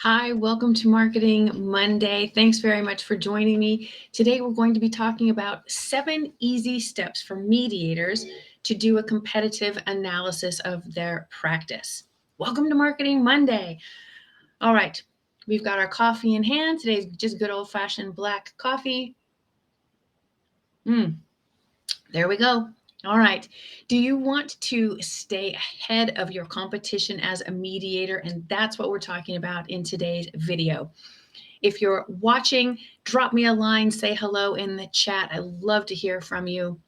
Hi, welcome to Marketing Monday. Thanks very much for joining me. Today, we're going to be talking about 7 easy steps for mediators to do a competitive analysis of their practice. Welcome to Marketing Monday. All right, we've got our coffee in hand. Today's just good old-fashioned black coffee. There we go. All right. Do you want to stay ahead of your competition as a mediator? And that's what we're talking about in today's video. If you're watching, drop me a line, say hello in the chat. I love to hear from you.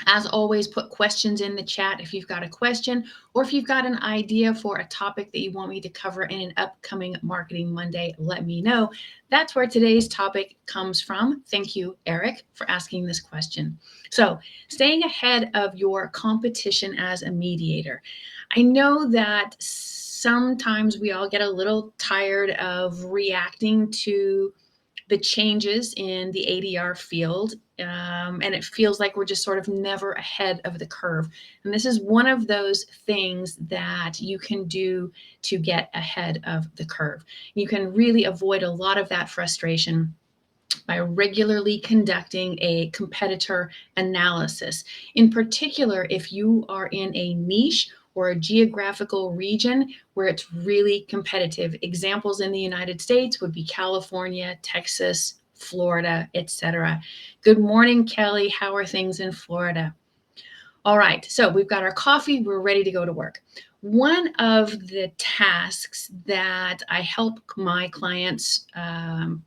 As always, put questions in the chat if you've got a question or if you've got an idea for a topic that you want me to cover in an upcoming Marketing Monday, let me know. That's where today's topic comes from. Thank you, Eric, for asking this question. So, staying ahead of your competition as a mediator. I know that sometimes we all get a little tired of reacting to the changes in the ADR field, and it feels like we're just sort of never ahead of the curve. And this is one of those things that you can do to get ahead of the curve. You can really avoid a lot of that frustration by regularly conducting a competitor analysis. In particular, if you are in a niche or a geographical region where it's really competitive. Examples in the United States would be California, Texas, Florida, etc. Good morning, Kelly. How are things in Florida? All right, so we've got our coffee. We're ready to go to work. One of the tasks that I help my clients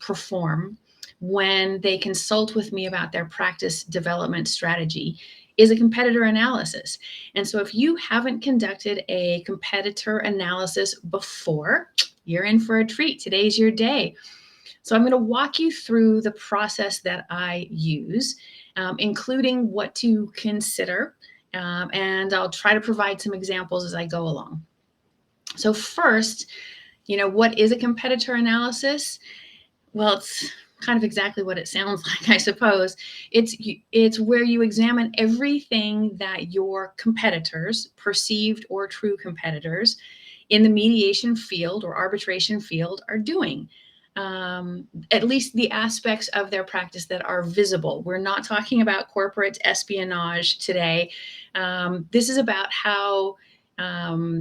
perform when they consult with me about their practice development strategy is a competitor analysis. And so if you haven't conducted a competitor analysis before, you're in for a treat. Today's your day. So I'm going to walk you through the process that I use, including what to consider, and I'll try to provide some examples as I go along. So first, what is a competitor analysis? Well, it's kind of exactly what it sounds like, I suppose. It's where you examine everything that your competitors, perceived or true competitors, in the mediation field or arbitration field are doing. At least the aspects of their practice that are visible. We're not talking about corporate espionage today. This is about how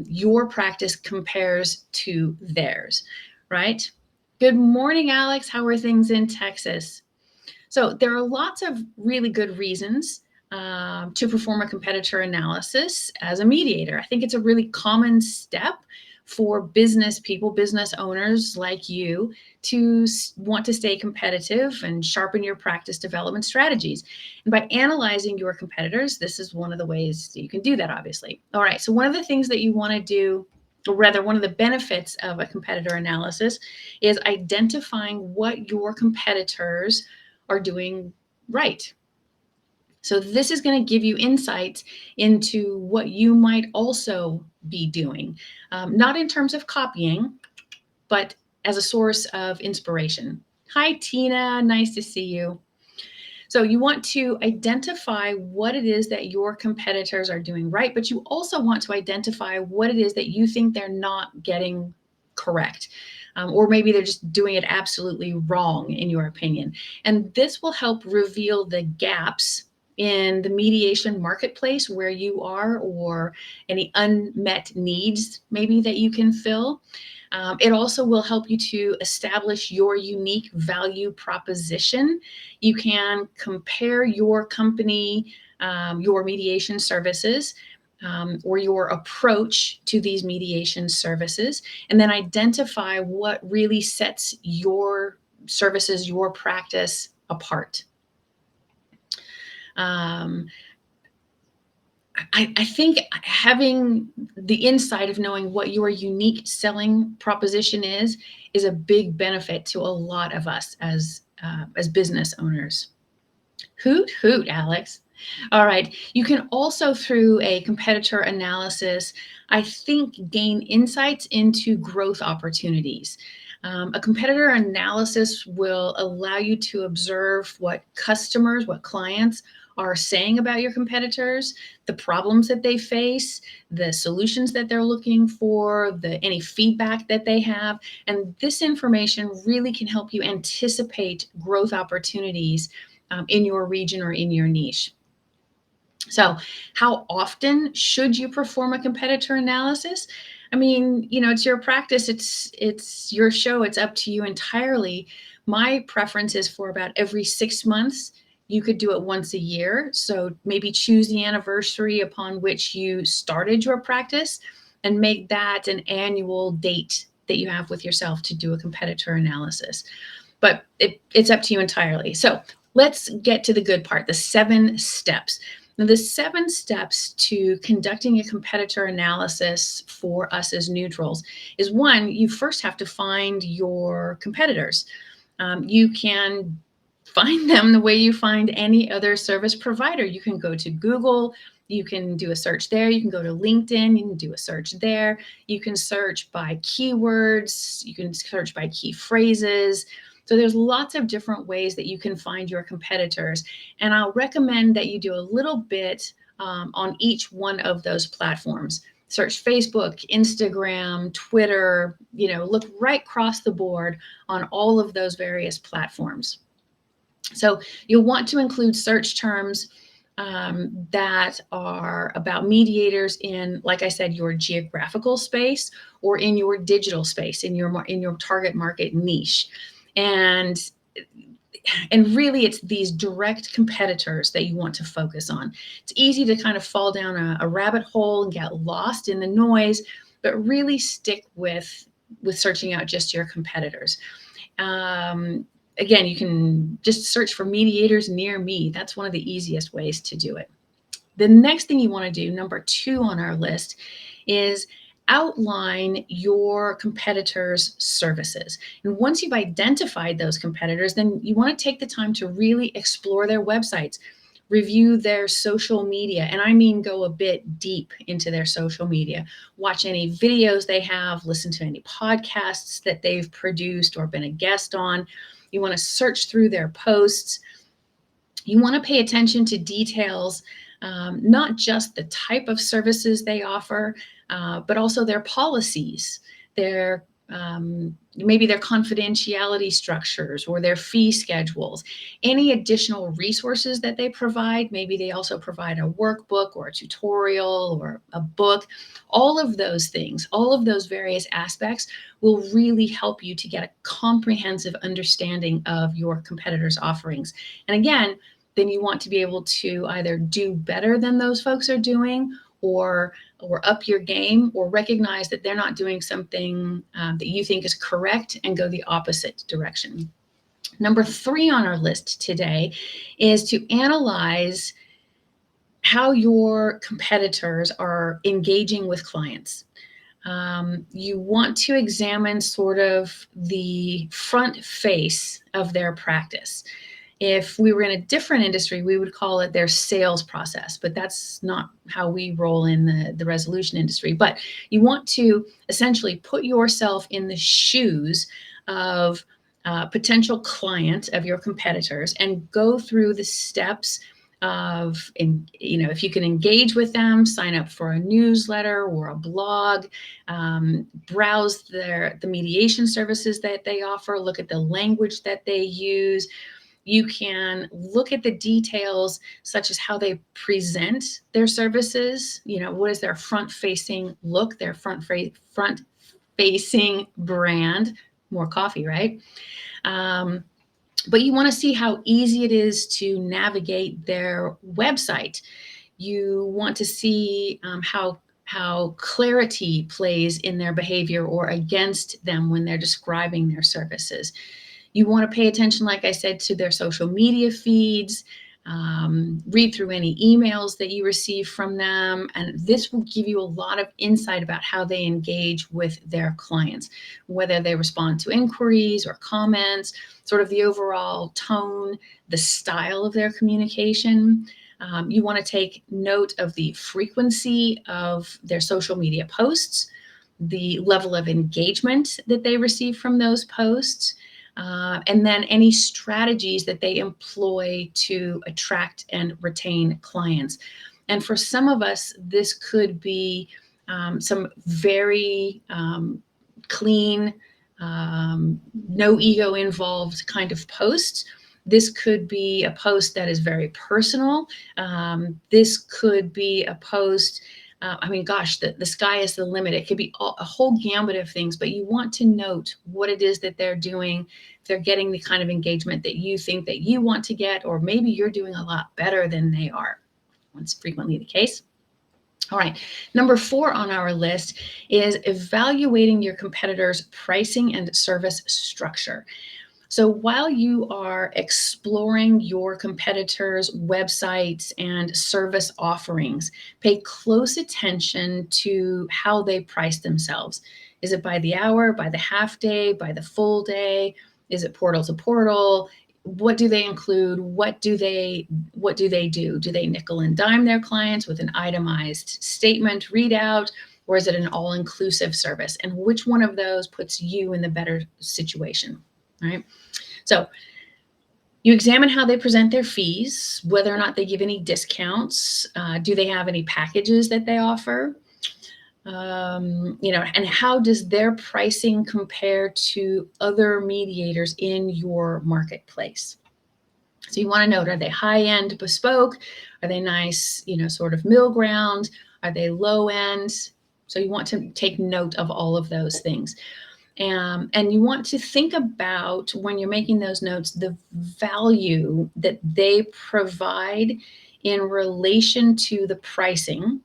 your practice compares to theirs, right? Good morning, Alex. How are things in Texas? So there are lots of really good reasons to perform a competitor analysis as a mediator. I think it's a really common step for business people, business owners like you, to want to stay competitive and sharpen your practice development strategies. And by analyzing your competitors, this is one of the ways that you can do that, obviously. All right, so one of the things that you want to do, or rather one of the benefits of a competitor analysis, is identifying what your competitors are doing right. So this is going to give you insights into what you might also be doing, not in terms of copying, but as a source of inspiration. Hi, Tina. Nice to see you. So you want to identify what it is that your competitors are doing right, but you also want to identify what it is that you think they're not getting correct. Or maybe they're just doing it absolutely wrong, in your opinion. And this will help reveal the gaps in the mediation marketplace where you are, or any unmet needs maybe that you can fill. It also will help you to establish your unique value proposition. You can compare your company, your mediation services, or your approach to these mediation services, and then identify what really sets your services, your practice apart. I think having the insight of knowing what your unique selling proposition is a big benefit to a lot of us as business owners. Hoot, hoot, Alex. All right. You can also, through a competitor analysis, I think, gain insights into growth opportunities. A competitor analysis will allow you to observe what customers, what clients are saying about your competitors, the problems that they face, the solutions that they're looking for, any feedback that they have. And this information really can help you anticipate growth opportunities in your region or in your niche. So how often should you perform a competitor analysis? I mean, it's your practice, it's your show, it's up to you entirely. My preference is for about every 6 months. You could do it once a year. So maybe choose the anniversary upon which you started your practice and make that an annual date that you have with yourself to do a competitor analysis. But it's up to you entirely. So let's get to the good part, the 7 steps. Now, the 7 steps to conducting a competitor analysis for us as neutrals is: 1, you first have to find your competitors. You can find them the way you find any other service provider. You can go to Google, you can do a search there. You can go to LinkedIn, you can do a search there. You can search by keywords, you can search by key phrases. So there's lots of different ways that you can find your competitors. And I'll recommend that you do a little bit on each one of those platforms. Search Facebook, Instagram, Twitter, look right across the board on all of those various platforms. So you'll want to include search terms that are about mediators in, like I said, your geographical space or in your digital space, in your target market niche. And really, it's these direct competitors that you want to focus on. It's easy to kind of fall down a rabbit hole and get lost in the noise, but really stick with searching out just your competitors. Again, you can just search for mediators near me. That's one of the easiest ways to do it. The next thing you want to do, number 2 on our list, is outline your competitors' services. And once you've identified those competitors, then you want to take the time to really explore their websites, review their social media, and I mean go a bit deep into their social media. Watch any videos they have, listen to any podcasts that they've produced or been a guest on. You want to search through their posts. You want to pay attention to details, not just the type of services they offer, but also their policies, maybe their confidentiality structures or their fee schedules, any additional resources that they provide. Maybe they also provide a workbook or a tutorial or a book. All of those things, all of those various aspects will really help you to get a comprehensive understanding of your competitors' offerings. And again, then you want to be able to either do better than those folks are doing, or up your game, or recognize that they're not doing something that you think is correct and go the opposite direction. Number 3 on our list today is to analyze how your competitors are engaging with clients. You want to examine sort of the front face of their practice. If we were in a different industry, we would call it their sales process, but that's not how we roll in the resolution industry. But you want to essentially put yourself in the shoes of a potential client of your competitors and go through the steps of, if you can engage with them, sign up for a newsletter or a blog, browse the mediation services that they offer, look at the language that they use. You can look at the details, such as how they present their services. What is their front-facing look, their front-facing brand? More coffee, right? But you want to see how easy it is to navigate their website. You want to see how clarity plays in their behavior or against them when they're describing their services. You want to pay attention, like I said, to their social media feeds, read through any emails that you receive from them. And this will give you a lot of insight about how they engage with their clients, whether they respond to inquiries or comments, sort of the overall tone, the style of their communication. You want to take note of the frequency of their social media posts, the level of engagement that they receive from those posts. and then any strategies that they employ to attract and retain clients. And for some of us, this could be some very clean, no ego involved kind of posts. This could be a post that is very personal. This could be a post, I mean, gosh, the sky is the limit. It could be a whole gambit of things, but you want to note what it is that they're doing. If they're getting the kind of engagement that you think that you want to get, or maybe you're doing a lot better than they are. That's frequently the case. All right, number 4 on our list is evaluating your competitors' pricing and service structure. So while you are exploring your competitors' websites and service offerings, pay close attention to how they price themselves. Is it by the hour, by the half day, by the full day? Is it portal to portal? What do they include? What do they do? Do they nickel and dime their clients with an itemized statement readout, or is it an all-inclusive service? And which one of those puts you in the better situation? All right. So you examine how they present their fees, whether or not they give any discounts. Do they have any packages that they offer? And how does their pricing compare to other mediators in your marketplace? So you want to note, are they high-end bespoke? Are they nice, sort of middle ground? Are they low-end? So you want to take note of all of those things. And you want to think about, when you're making those notes, the value that they provide in relation to the pricing,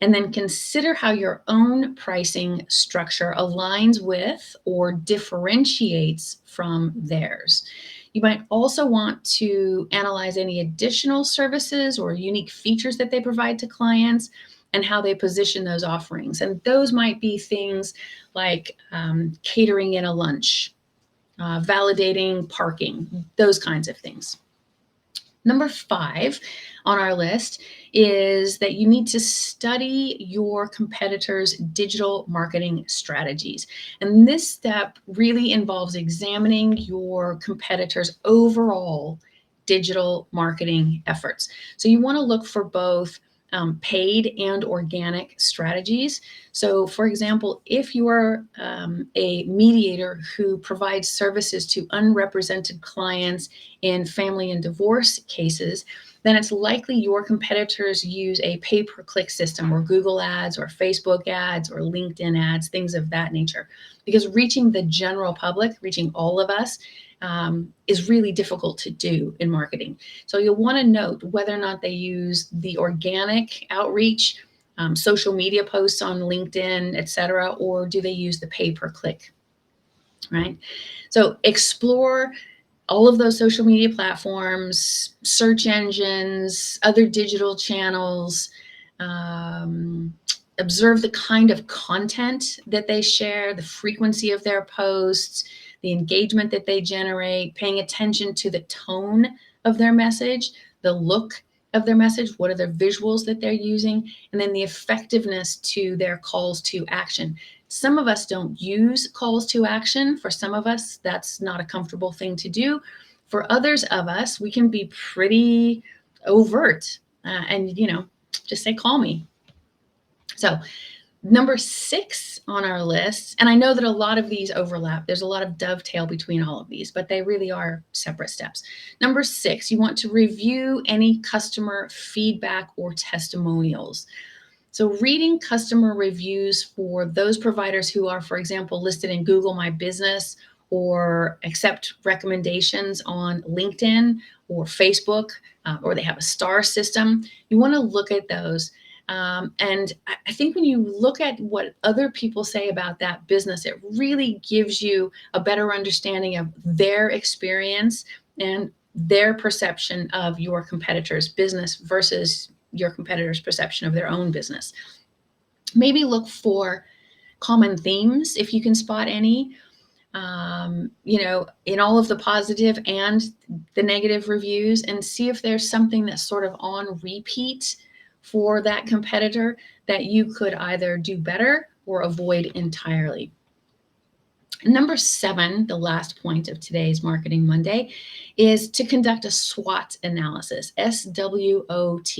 and then consider how your own pricing structure aligns with or differentiates from theirs. You might also want to analyze any additional services or unique features that they provide to clients and how they position those offerings. And those might be things like catering in a lunch, validating parking, those kinds of things. Number 5 on our list is that you need to study your competitors' digital marketing strategies. And this step really involves examining your competitors' overall digital marketing efforts. So you want to look for both paid and organic strategies. So for example, if you're a mediator who provides services to unrepresented clients in family and divorce cases, then it's likely your competitors use a pay-per-click system, or Google ads or Facebook ads or LinkedIn ads, things of that nature. Because reaching the general public, reaching all of us, is really difficult to do in marketing. So you'll want to note whether or not they use the organic outreach, social media posts on LinkedIn, etc., or do they use the pay-per-click, right? So explore all of those social media platforms, search engines, other digital channels. Observe the kind of content that they share, the frequency of their posts, the engagement that they generate, paying attention to the tone of their message, the look of their message, what are the visuals that they're using, and then the effectiveness to their calls to action. Some of us don't use calls to action. For some of us, that's not a comfortable thing to do. For others of us, we can be pretty overt and, just say, call me. So number 6 on our list, and I know that a lot of these overlap. There's a lot of dovetail between all of these, but they really are separate steps. Number 6, you want to review any customer feedback or testimonials. So reading customer reviews for those providers who are, for example, listed in Google My Business or accept recommendations on LinkedIn or Facebook, or they have a star system, you want to look at those. And I think when you look at what other people say about that business, it really gives you a better understanding of their experience and their perception of your competitor's business versus your competitor's perception of their own business. Maybe look for common themes if you can spot any, in all of the positive and the negative reviews, and see if there's something that's sort of on repeat for that competitor that you could either do better or avoid entirely. Number 7, the last point of today's Marketing Monday, is to conduct a SWOT analysis, SWOT.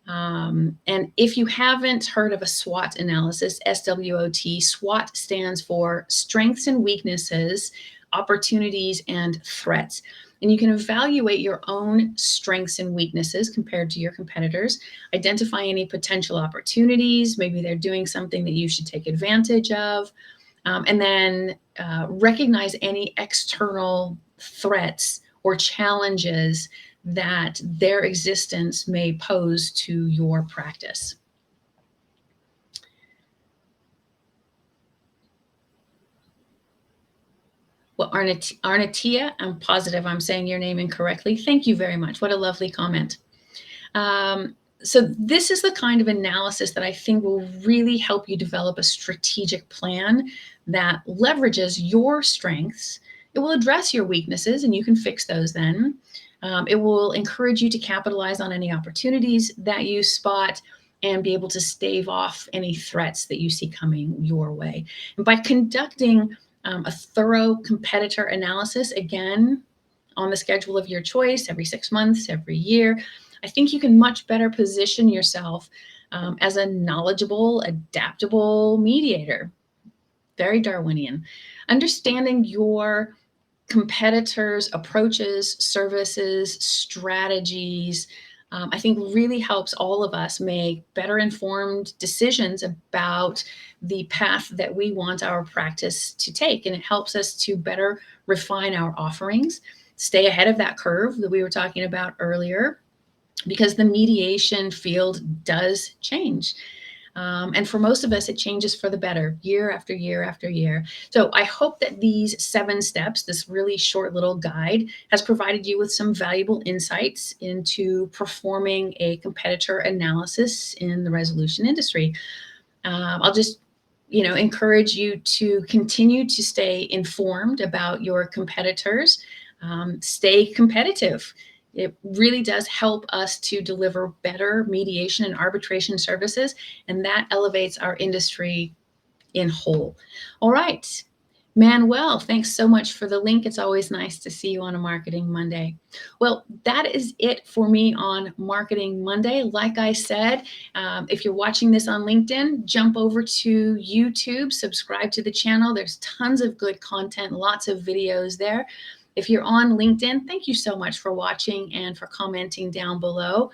And if you haven't heard of a SWOT analysis, SWOT, SWOT stands for strengths and weaknesses, opportunities, and threats. And you can evaluate your own strengths and weaknesses compared to your competitors, identify any potential opportunities. Maybe they're doing something that you should take advantage of. And then recognize any external threats or challenges that their existence may pose to your practice. Well, Arnatia, I'm positive I'm saying your name incorrectly. Thank you very much. What a lovely comment. So this is the kind of analysis that I think will really help you develop a strategic plan that leverages your strengths. It will address your weaknesses, and you can fix those then. It will encourage you to capitalize on any opportunities that you spot and be able to stave off any threats that you see coming your way. And by conducting a thorough competitor analysis, again, on the schedule of your choice, every 6 months, every year, I think you can much better position yourself as a knowledgeable, adaptable mediator. Very Darwinian. Understanding your competitors' approaches, services, strategies, I think really helps all of us make better informed decisions about the path that we want our practice to take. And it helps us to better refine our offerings, stay ahead of that curve that we were talking about earlier, because the mediation field does change. And for most of us, it changes for the better year after year after year. So I hope that these 7 steps, this really short little guide, has provided you with some valuable insights into performing a competitor analysis in the resolution industry. I'll just encourage you to continue to stay informed about your competitors, stay competitive. It really does help us to deliver better mediation and arbitration services, and that elevates our industry in whole. All right, Manuel, thanks so much for the link. It's always nice to see you on a Marketing Monday. Well, that is it for me on Marketing Monday. Like I said, if you're watching this on LinkedIn, jump over to YouTube, subscribe to the channel. There's tons of good content, lots of videos there. If you're on LinkedIn, thank you so much for watching and for commenting down below.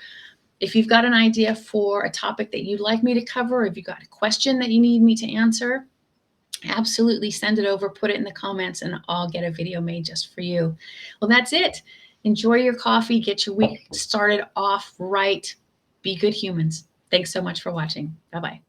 If you've got an idea for a topic that you'd like me to cover, or if you've got a question that you need me to answer, absolutely send it over, put it in the comments, and I'll get a video made just for you. Well, that's it. Enjoy your coffee, get your week started off right. Be good humans. Thanks so much for watching. Bye-bye.